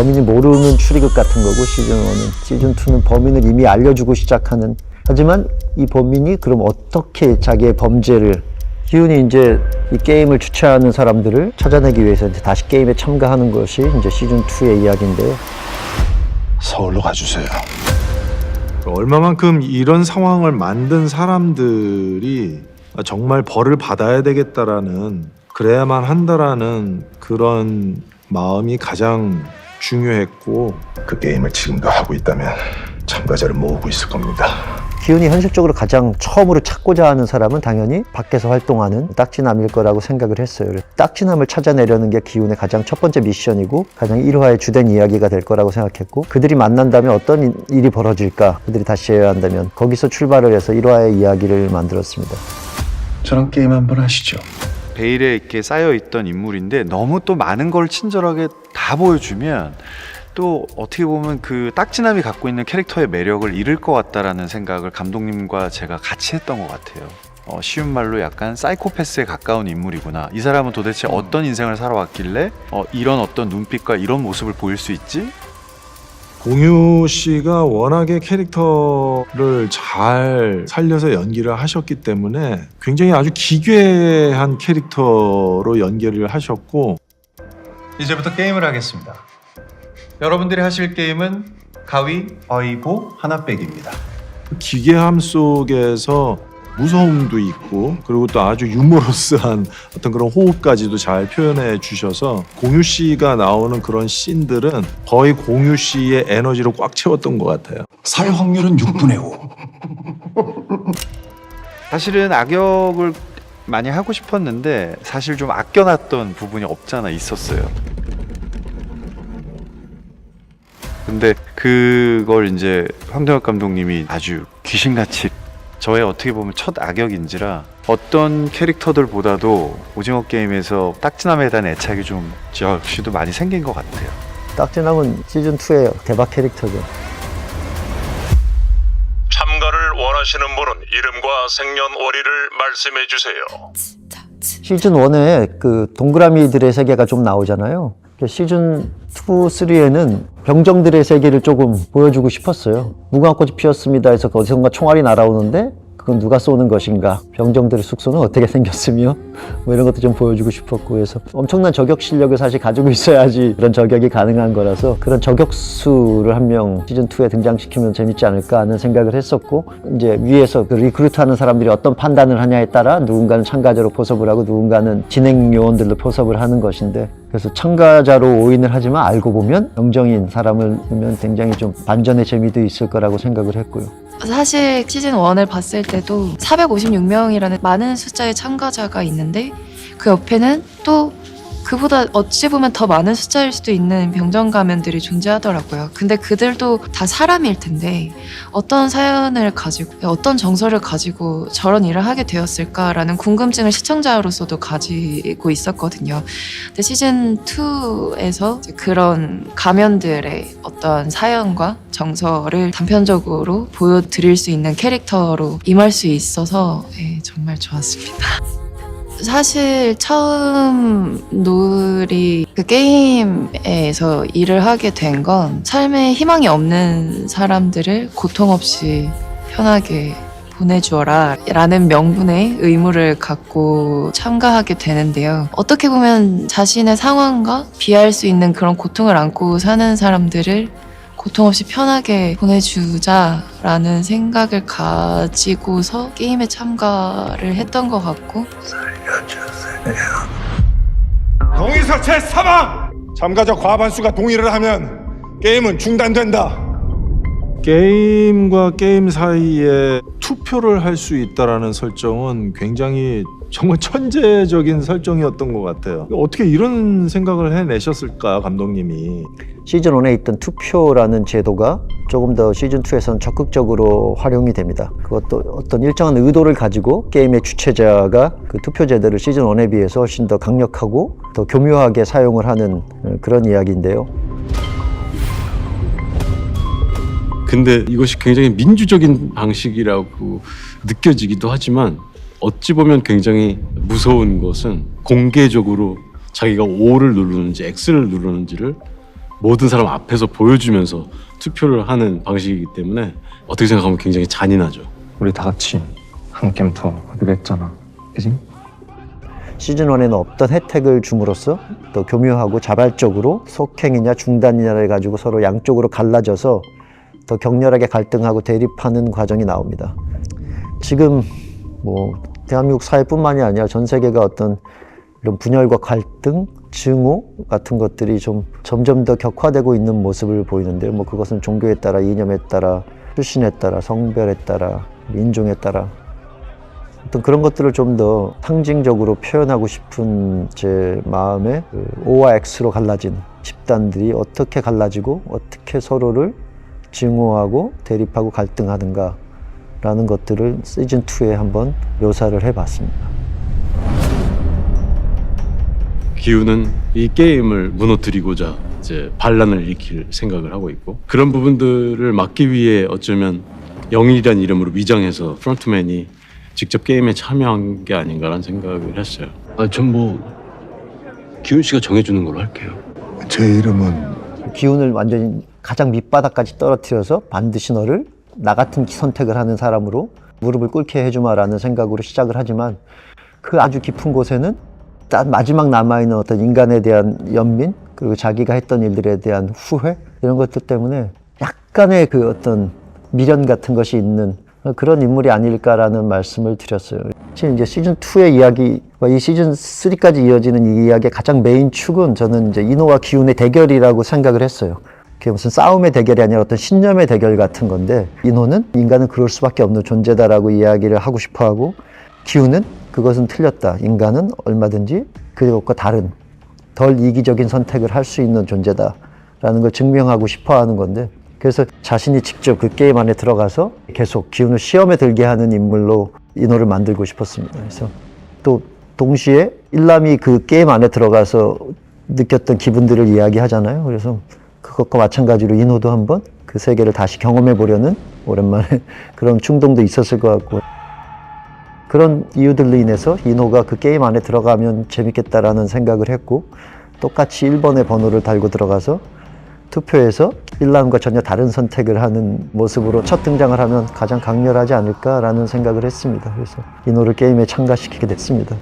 범인이 모르는 추리극 같은 거고 시즌 1은. 시즌 2는 범인을 이미 알려주고 시작하는. 하지만 이 범인이 그럼 어떻게 자기의 범죄를 기훈이 이제 이 게임을 주최하는 사람들을 찾아내기 위해서 이제 다시 게임에 참가하는 것이 이제 시즌 2의 이야기인데요. 서울로 가주세요. 얼마만큼 이런 상황을 만든 사람들이 정말 벌을 받아야 되겠다라는, 그래야만 한다라는 그런 마음이 가장 중요했고, 그 게임을 지금도 하고 있다면 참가자를 모으고 있을 겁니다. 기훈이 현실적으로 가장 처음으로 찾고자 하는 사람은 당연히 밖에서 활동하는 딱지남일 거라고 생각을 했어요. 딱지남을 찾아내려는 게 기훈의 가장 첫 번째 미션이고 가장 1화의 주된 이야기가 될 거라고 생각했고, 그들이 만난다면 어떤 일이 벌어질까, 그들이 다시 해야 한다면, 거기서 출발을 해서 1화의 이야기를 만들었습니다. 저랑 게임 한번 하시죠. 베일에 이렇게 쌓여있던 인물인데 너무 또 많은 걸 친절하게 다 보여주면 또 어떻게 보면 그 딱지남이 갖고 있는 캐릭터의 매력을 잃을 것 같다라는 생각을 감독님과 제가 같이 했던 것 같아요. 쉬운 말로 약간 사이코패스에 가까운 인물이구나. 이 사람은 도대체 어떤 인생을 살아왔길래 이런 어떤 눈빛과 이런 모습을 보일 수 있지? 공유 씨가 워낙에 캐릭터를 잘 살려서 연기를 하셨기 때문에 굉장히 아주 기괴한 캐릭터로 연기를 하셨고, 이제부터 게임을 하겠습니다. 여러분들이 하실 게임은 가위, 바위보, 하나 빼기입니다. 기괴함 속에서 무서움도 있고, 그리고 또 아주 유머러스한 어떤 그런 호흡까지도 잘 표현해 주셔서 공유 씨가 나오는 그런 씬들은 거의 공유 씨의 에너지로 꽉 채웠던 것 같아요. 살 확률은 6분의 5. 사실은 악역을 많이 하고 싶었는데 사실 좀 아껴놨던 부분이 없잖아 있었어요. 근데 그걸 이제 황정혁 감독님이 아주 귀신같이, 저의 어떻게 보면 첫 악역인지라 어떤 캐릭터들보다도 오징어 게임에서 딱지남에 대한 애착이 좀 역시도 많이 생긴 것 같아요. 딱지남은 시즌 2의 대박 캐릭터죠. 참가를 원하시는 분은 이름과 생년월일을 말씀해 주세요. 시즌 1에 그 동그라미들의 세계가 좀 나오잖아요. 시즌 2, 3에는 병정들의 세계를 조금 보여주고 싶었어요. 무궁화꽃이 피었습니다 해서 어디선가 총알이 날아오는데 그건 누가 쏘는 것인가, 병정들의 숙소는 어떻게 생겼으며 뭐 이런 것도 좀 보여주고 싶었고, 그래서 엄청난 저격 실력을 사실 가지고 있어야지 그런 저격이 가능한 거라서 그런 저격수를 한 명 시즌 2에 등장시키면 재밌지 않을까 하는 생각을 했었고, 이제 위에서 그 리크루트하는 사람들이 어떤 판단을 하냐에 따라 누군가는 참가자로 포섭을 하고 누군가는 진행 요원들로 포섭을 하는 것인데, 그래서 참가자로 오인을 하지만 알고 보면 영정인 사람을 보면 굉장히 좀 반전의 재미도 있을 거라고 생각을 했고요. 사실 시즌 1을 봤을 때도 456명이라는 많은 숫자의 참가자가 있는데 그 옆에는 또 그보다 어찌 보면 더 많은 숫자일 수도 있는 병정 가면들이 존재하더라고요. 근데 그들도 다 사람일 텐데 어떤 사연을 가지고 어떤 정서를 가지고 저런 일을 하게 되었을까라는 궁금증을 시청자로서도 가지고 있었거든요. 근데 시즌 2에서 그런 가면들의 어떤 사연과 정서를 단편적으로 보여드릴 수 있는 캐릭터로 임할 수 있어서 정말 좋았습니다. 사실 처음 노을이 그 게임에서 일을 하게 된 건 삶에 희망이 없는 사람들을 고통 없이 편하게 보내주어라 라는 명분의 의무를 갖고 참가하게 되는데요. 어떻게 보면 자신의 상황과 비할 수 있는 그런 고통을 안고 사는 사람들을 고통 없이 편하게 보내주자라는 생각을 가지고서 게임에 참가를 했던 것 같고, 동의서체 사망! 참가자 과반수가 동의를 하면 게임은 중단된다. 게임과 게임 사이에 투표를 할 수 있다라는 설정은 굉장히 정말 천재적인 설정이었던 것 같아요. 어떻게 이런 생각을 해내셨을까, 감독님이. 시즌 1에 있던 투표라는 제도가 조금 더 시즌 2에서는 적극적으로 활용이 됩니다. 그것도 어떤 일정한 의도를 가지고 게임의 주최자가 그 투표 제도를 시즌 1에 비해서 훨씬 더 강력하고 더 교묘하게 사용을 하는 그런 이야기인데요. 근데 이것이 굉장히 민주적인 방식이라고 느껴지기도 하지만 어찌 보면 굉장히 무서운 것은 공개적으로 자기가 O를 누르는지 X를 누르는지를 모든 사람 앞에서 보여주면서 투표를 하는 방식이기 때문에 어떻게 생각하면 굉장히 잔인하죠. 우리 다 같이 한 게임부터 하기로 했잖아. 그지? 시즌 1에는 없던 혜택을 줌으로써 또 교묘하고 자발적으로 속행이냐 중단이냐를 가지고 서로 양쪽으로 갈라져서 더 격렬하게 갈등하고 대립하는 과정이 나옵니다. 지금 뭐 대한민국 사회뿐만이 아니라 전 세계가 어떤 이런 분열과 갈등, 증오 같은 것들이 좀 점점 더 격화되고 있는 모습을 보이는데요. 뭐 그것은 종교에 따라, 이념에 따라, 출신에 따라, 성별에 따라, 인종에 따라 어떤 그런 것들을 좀 더 상징적으로 표현하고 싶은 제 마음에 그 O와 X로 갈라진 집단들이 어떻게 갈라지고 어떻게 서로를 증오하고 대립하고 갈등하는가 라는 것들을 시즌2에 한번 묘사를 해봤습니다. 기우는 이 게임을 무너뜨리고자 이제 반란을 일으킬 생각을 하고 있고 그런 부분들을 막기 위해 어쩌면 영일이란 이름으로 위장해서 프론트맨이 직접 게임에 참여한 게 아닌가라는 생각을 했어요. 전 뭐 기훈 씨가 정해주는 걸로 할게요. 제 이름은 기운을 완전히 가장 밑바닥까지 떨어뜨려서 반드시 너를 나 같은 선택을 하는 사람으로 무릎을 꿇게 해주마라는 생각으로 시작을 하지만 그 아주 깊은 곳에는 딱 마지막 남아있는 어떤 인간에 대한 연민 그리고 자기가 했던 일들에 대한 후회 이런 것들 때문에 약간의 그 어떤 미련 같은 것이 있는 그런 인물이 아닐까라는 말씀을 드렸어요. 사실 이제 시즌2의 이야기와 이 시즌3까지 이어지는 이 이야기의 가장 메인 축은 저는 이제 이노와 기훈의 대결이라고 생각을 했어요. 그게 무슨 싸움의 대결이 아니라 어떤 신념의 대결 같은 건데 이노는 인간은 그럴 수밖에 없는 존재다라고 이야기를 하고 싶어 하고 기훈은 그것은 틀렸다. 인간은 얼마든지 그것과 다른 덜 이기적인 선택을 할 수 있는 존재다라는 걸 증명하고 싶어 하는 건데 그래서 자신이 직접 그 게임 안에 들어가서 계속 기훈을 시험에 들게 하는 인물로 이노를 만들고 싶었습니다. 그래서 또 동시에 일람이 그 게임 안에 들어가서 느꼈던 기분들을 이야기하잖아요. 그래서 그것과 마찬가지로 이노도 한번 그 세계를 다시 경험해 보려는 오랜만에 그런 충동도 있었을 것 같고 그런 이유들로 인해서 이노가 그 게임 안에 들어가면 재밌겠다라는 생각을 했고 똑같이 1번의 번호를 달고 들어가서 투표에서 일람과 전혀 다른 선택을 하는 모습으로 첫 등장을 하면 가장 강렬하지 않을까라는 생각을 했습니다. 그래서 이노를 게임에 참가시키게 됐습니다.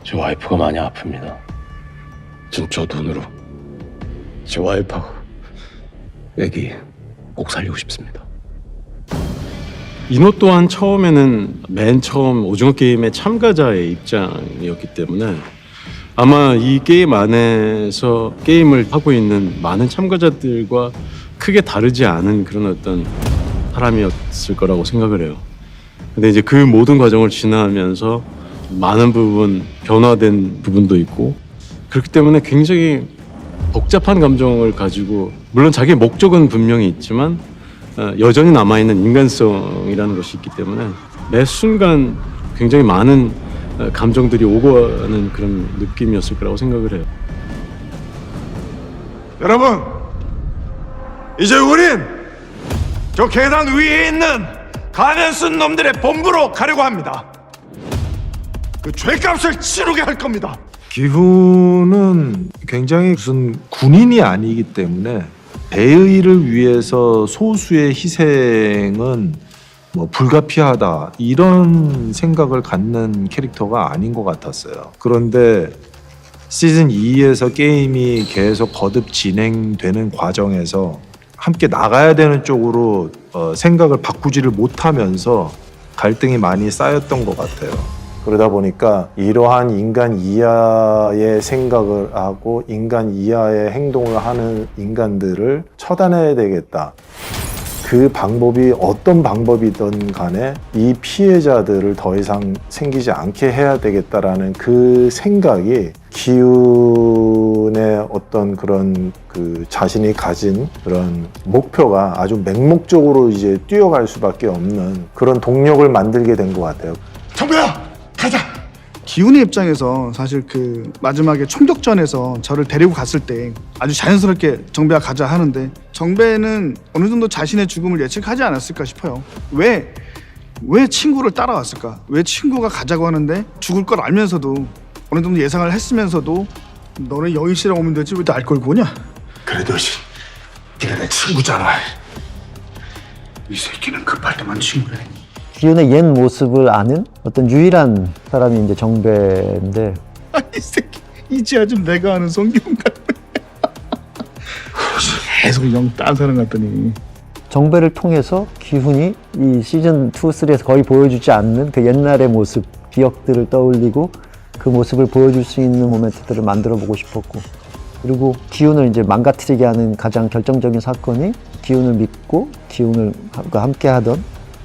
제 와이프가 많이 아픕니다. 전 저 돈으로 제 와이프하고 애기 꼭 살리고 싶습니다. 이노 또한 처음에는 맨 처음 오징어 게임의 참가자의 입장이었기 때문에 아마 이 게임 안에서 게임을 하고 있는 많은 참가자들과 크게 다르지 않은 그런 어떤 사람이었을 거라고 생각을 해요. 근데 이제 그 모든 과정을 지나면서 많은 부분 변화된 부분도 있고 그렇기 때문에 굉장히 복잡한 감정을 가지고 물론 자기의 목적은 분명히 있지만 여전히 남아있는 인간성이라는 것이 있기 때문에 매 순간 굉장히 많은 감정들이 오고 가는 그런 느낌이었을 거라고 생각을 해요. 여러분, 이제 우린 저 계단 위에 있는 가면 쓴 놈들의 본부로 가려고 합니다. 그 죄값을 치르게 할 겁니다. 기훈은 굉장히 무슨 군인이 아니기 때문에 대의를 위해서 소수의 희생은 뭐 불가피하다 이런 생각을 갖는 캐릭터가 아닌 것 같았어요. 그런데 시즌 2에서 게임이 계속 거듭 진행되는 과정에서 함께 나가야 되는 쪽으로 생각을 바꾸지를 못하면서 갈등이 많이 쌓였던 것 같아요. 그러다 보니까 이러한 인간 이하의 생각을 하고 인간 이하의 행동을 하는 인간들을 처단해야 되겠다. 그 방법이 어떤 방법이든 간에 이 피해자들을 더 이상 생기지 않게 해야 되겠다라는 그 생각이 기훈의 어떤 그런 그 자신이 가진 그런 목표가 아주 맹목적으로 이제 뛰어갈 수밖에 없는 그런 동력을 만들게 된 것 같아요. 정배야, 가자. 기훈의 입장에서 사실 그 마지막에 총격전에서 저를 데리고 갔을 때 아주 자연스럽게 정배가 가자 하는데 정배는 어느 정도 자신의 죽음을 예측하지 않았을까 싶어요. 왜 친구를 따라왔을까? 왜 친구가 가자고 하는데 죽을 걸 알면서도 어느 정도 예상을 했으면서도 너는 영희 씨랑 오면 되지 왜 날 걸고 오냐? 그래도 네가 내 친구잖아. 이 새끼는 급할 때만 친구래. 기훈의 옛 모습을 아는 어떤 유일한 사람이 이제 정배인데 아니 이 새끼 이제야 좀 내가 아는 송기훈 같네. 계속 영 딴 사람 같더니. 정배를 통해서 기훈이 이 시즌 2, 3에서 거의 보여주지 않는 그 옛날의 모습, 기억들을 떠올리고 그 모습을 보여줄 수 있는 모멘트들을 만들어 보고 싶었고, 그리고 기훈을 이제 망가뜨리게 하는 가장 결정적인 사건이 기훈을 믿고 기훈을 함께 하던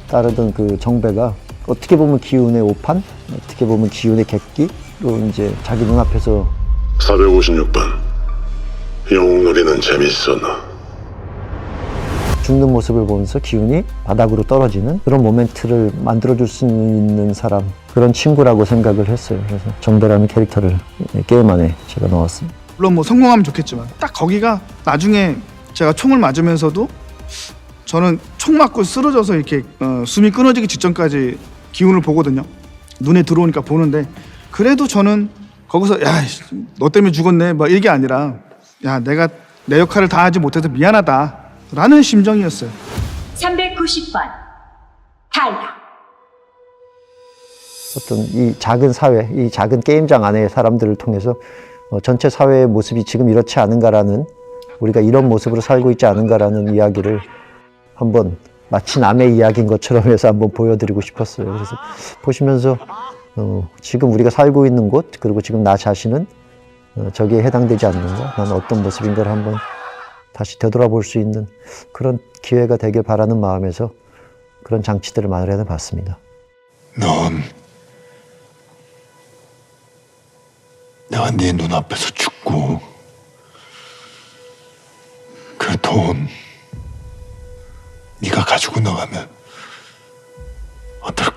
따르던 그 정배가 어떻게 보면 기훈의 오판, 어떻게 보면 기훈의 객기로 이제 자기 눈앞에서 456번 영웅놀이는 재밌었나? 죽는 모습을 보면서 기훈이 바닥으로 떨어지는 그런 모멘트를 만들어줄 수 있는 사람, 그런 친구라고 생각을 했어요. 그래서 정배라는 캐릭터를 게임 안에 제가 넣었습니다. 물론 뭐 성공하면 좋겠지만 딱 거기가 나중에 제가 총을 맞으면서도 저는 총 맞고 쓰러져서 이렇게 숨이 끊어지기 직전까지 기운을 보거든요. 눈에 들어오니까 보는데 그래도 저는 거기서 야 너 때문에 죽었네 막 이게 아니라 야 내가 내 역할을 다 하지 못해서 미안하다 라는 심정이었어요. 390번 탈락. 어떤 이 작은 사회, 이 작은 게임장 안의 사람들을 통해서 전체 사회의 모습이 지금 이렇지 않은가라는, 우리가 이런 모습으로 살고 있지 않은가라는 이야기를 한번 마치 남의 이야기인 것처럼 해서 한번 보여드리고 싶었어요. 그래서 보시면서 지금 우리가 살고 있는 곳, 그리고 지금 나 자신은 저기에 해당되지 않는가, 나는 어떤 모습인가를 한번 다시 되돌아볼 수 있는 그런 기회가 되길 바라는 마음에서 그런 장치들을 마련해 봤습니다. 넌 내가 네 눈앞에서 죽고 그 돈 네가 가지고 나가면 어떨까?